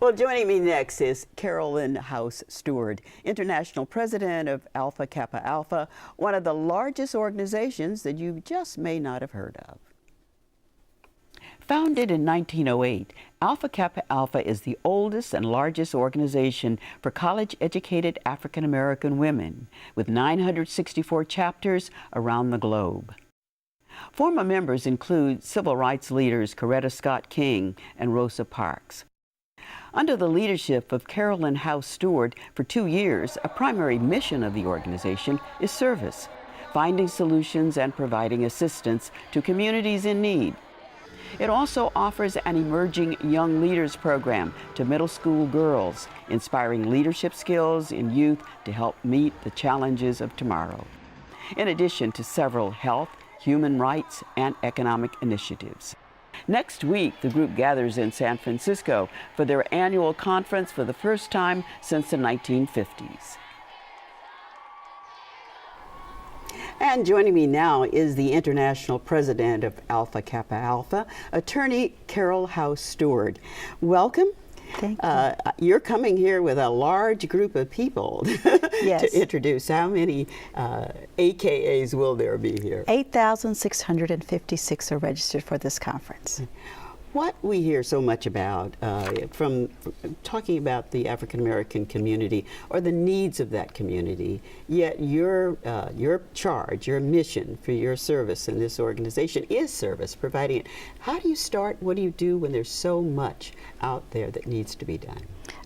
Well, joining me next is Carolyn House Stewart, International President of Alpha Kappa Alpha, one of the largest organizations that you just may not have heard of. Founded in 1908, Alpha Kappa Alpha is the oldest and largest organization for college-educated African American women, with 964 chapters around the globe. Former members include civil rights leaders Coretta Scott King and Rosa Parks. Under the leadership of Carolyn House Stewart, for 2 years, a primary mission of the organization is service, finding solutions and providing assistance to communities in need. It also offers an emerging young leaders program to middle school girls, inspiring leadership skills in youth to help meet the challenges of tomorrow, in addition to several health, human rights, and economic initiatives. Next week, the group gathers in San Francisco for their annual conference for the first time since the 1950s. And joining me now is the International President of Alpha Kappa Alpha, Attorney Carol House Stewart. Welcome. Thank you. You're coming here with a large group of people Yes. to introduce. How many AKAs will there be here? 8,656 are registered for this conference. What we hear so much about from talking about the African American community or the needs of that community, yet your charge, your mission for your service in this organization is service, providing it. How do you start? What do you do when there's so much out there that needs to be done?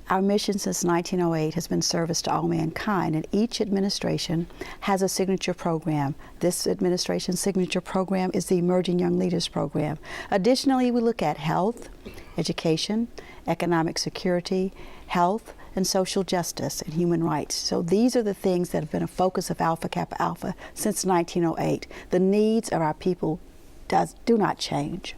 Our mission since 1908 has been service to all mankind, and each administration has a signature program. This administration's signature program is the Emerging Young Leaders Program. Additionally, we look at health, education, economic security, health, and social justice and human rights. So these are the things that have been a focus of Alpha Kappa Alpha since 1908. The needs of our people do not change.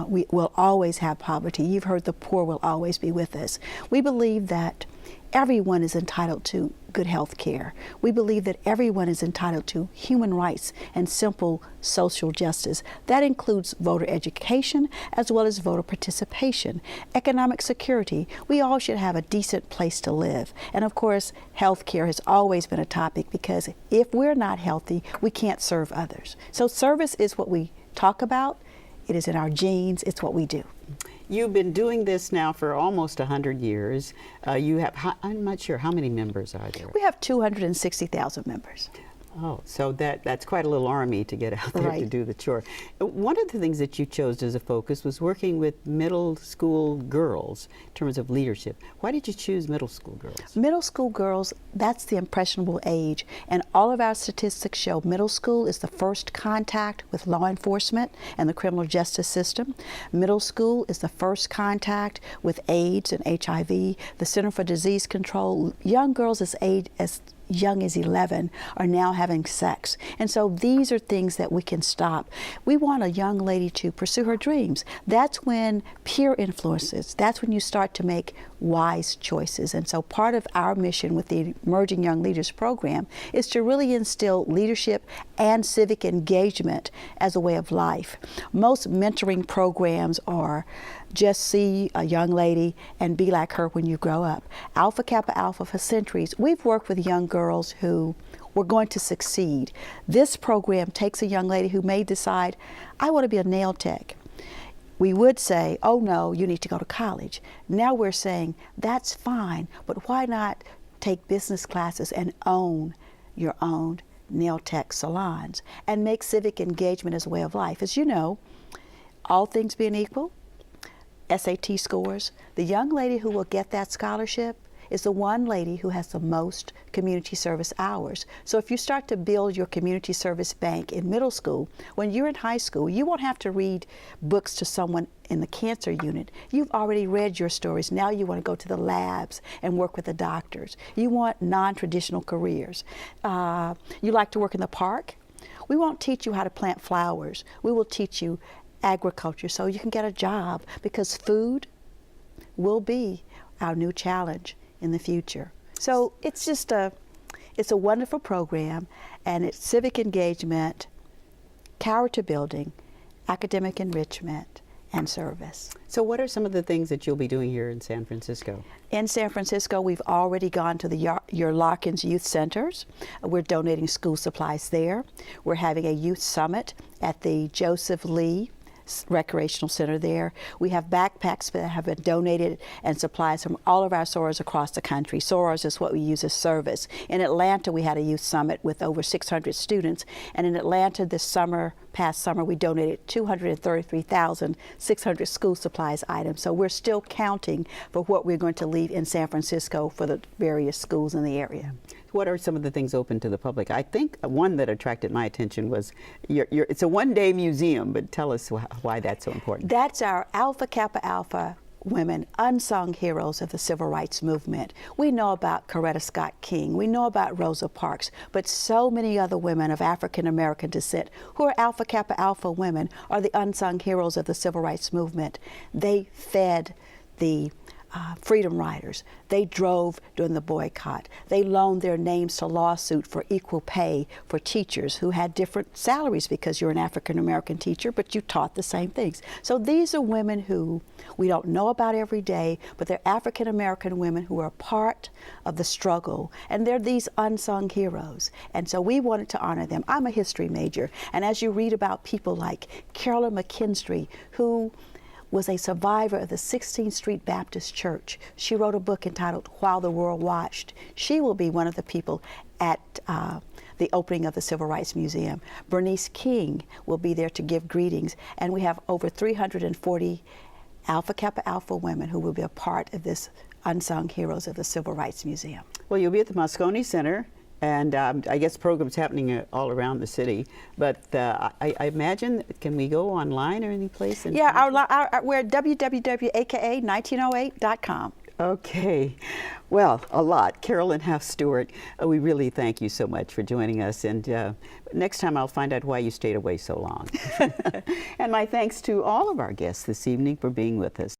We will always have poverty. You've heard the poor will always be with us. We believe that everyone is entitled to good health care. We believe that everyone is entitled to human rights and simple social justice. That includes voter education as well as voter participation. Economic security. We all should have a decent place to live. And of course, health care has always been a topic, because if we're not healthy, we can't serve others. So service is what we talk about. It is in our genes. It's what we do. You've been doing this now for almost 100 years. You have, I'm not sure, how many members are there? We have 260,000 members. Oh, so that's quite a little army to get out there Right. to do the chore. One of the things that you chose as a focus was working with middle school girls in terms of leadership. Why did you choose middle school girls? Middle school girls, that's the impressionable age, and all of our statistics show middle school is the first contact with law enforcement and the criminal justice system. Middle school is the first contact with AIDS and HIV, the Center for Disease Control. Young girls as young as 11 are now having sex. And so these are things that we can stop. We want a young lady to pursue her dreams. That's when peer influences, that's when you start to make wise choices. And so part of our mission with the Emerging Young Leaders Program is to really instill leadership and civic engagement as a way of life. Most mentoring programs are just see a young lady and be like her when you grow up. Alpha Kappa Alpha, for centuries, we've worked with young girls who were going to succeed. This program takes a young lady who may decide, I want to be a nail tech. We would say, oh no, you need to go to college. Now we're saying, that's fine, but why not take business classes and own your own nail tech salons and make civic engagement as a way of life? As you know, all things being equal, SAT scores, the young lady who will get that scholarship is the one lady who has the most community service hours. So if you start to build your community service bank in middle school, when you're in high school, you won't have to read books to someone in the cancer unit. You've already read your stories. Now you want to go to the labs and work with the doctors. You want non-traditional careers. You like to work in the park? We won't teach you how to plant flowers. We will teach you agriculture so you can get a job, because food will be our new challenge in the future. So it's just it's a wonderful program, and it's civic engagement, character building, academic enrichment, and service. So what are some of the things that you'll be doing here in San Francisco? In San Francisco, we've already gone to the your Larkins Youth Centers. We're donating school supplies there. We're having a youth summit at the Joseph Lee Recreational Center there. We have backpacks that have been donated and supplies from all of our sorors across the country. Sorors is what we use as service. In Atlanta, we had a youth summit with over 600 students, and in Atlanta this past summer, we donated 233,600 school supplies items. So we're still counting for what we're going to leave in San Francisco for the various schools in the area. What are some of the things open to the public? I think one that attracted my attention was it's a one-day museum, but tell us why that's so important. That's our Alpha Kappa Alpha women, unsung heroes of the civil rights movement. We know about Coretta Scott King, we know about Rosa Parks, but so many other women of African American descent who are Alpha Kappa Alpha women are the unsung heroes of the civil rights movement. They fed the freedom riders. They drove during the boycott. They loaned their names to lawsuit for equal pay for teachers who had different salaries because you're an African American teacher, but you taught the same things. So these are women who we don't know about every day, but they're African American women who are part of the struggle, and they're these unsung heroes. And so we wanted to honor them. I'm a history major, and as you read about people like Carolyn McKinstry, who was a survivor of the 16th Street Baptist Church. She wrote a book entitled While the World Watched. She will be one of the people at the opening of the Civil Rights Museum. Bernice King will be there to give greetings, and we have over 340 Alpha Kappa Alpha women who will be a part of this Unsung Heroes of the Civil Rights Museum. Well, you'll be at the Moscone Center, and I guess programs happening all around the city. But I imagine, can we go online or any place? Yeah, we're at www.aka1908.com. Okay. Well, a lot. Carolyn House Stewart, we really thank you so much for joining us. And next time I'll find out why you stayed away so long. And my thanks to all of our guests this evening for being with us.